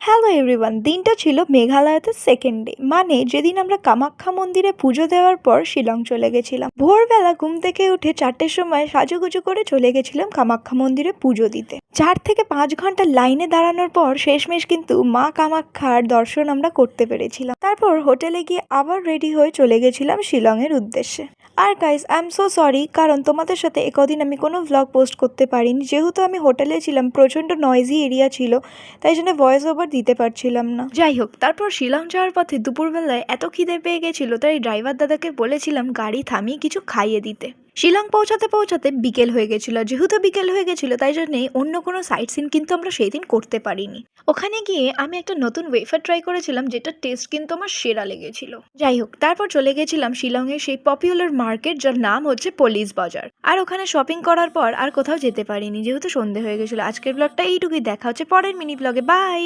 Hello everyone, দিনটা ছিল মেঘালয়তে second day, মানে যেদিন আমরা কামাখ্যা মন্দিরে পুজো দেওয়ার পর শিলং চলে গেছিলাম। ভোরবেলা ঘুম থেকে উঠে 4টের সময় সাজুগুজু করে চলে গেছিলাম কামাখ্যা মন্দিরে পুজো দিতে। 4 থেকে 5 ঘন্টা লাইনে দাঁড়ানোর পর শেষমেশ কিন্তু মা কামাখ্যার দর্শন আমরা করতে পেরেছিলাম। তারপর হোটেলে গিয়ে আবার রেডি হয়ে চলে গেছিলাম শিলংয়ের উদ্দেশ্যে। আর guys, I am so sorry, কারণ তোমাদের সাথে একদিন আমি কোনো ভ্লগ পোস্ট করতে পারিনি, যেহেতু আমি হোটেলে ছিলাম, প্রচণ্ড নয়েজি এরিয়া ছিল, তাই জন্য ভয়েস ওভার দিতে পারছিলাম না। যাই হোক, তারপর শিলং যাওয়ার পথে দুপুরবেলায় এত খিদে পেয়ে গেছিল, তাই ড্রাইভার দাদাকে বলেছিলাম গাড়ি থামিয়ে কিছু খাইয়ে দিতে। শিলং পৌঁছাতে পৌঁছাতে বিকেল হয়ে গেছিল। যেহেতু বিকেল হয়ে গেছিল, তাই জন্যে অন্য কোনো সাইট সিন কিন্তু আমরা সেই দিন করতে পারিনি। ওখানে গিয়ে আমি একটা নতুন ওয়েফার ট্রাই করেছিলাম, যেটা টেস্ট কিন্তু আমার সেরা লেগেছিল। যাই হোক, তারপর চলে গেছিলাম শিলংয়ের সেই পপুলার মার্কেট, যার নাম হচ্ছে পুলিশ বাজার। আর ওখানে শপিং করার পর আর কোথাও যেতে পারিনি, যেহেতু সন্ধে হয়ে গেছিল। আজকের ব্লগটা এইটুকুই, দেখা হচ্ছে পরের মিনি ব্লগে। বাই।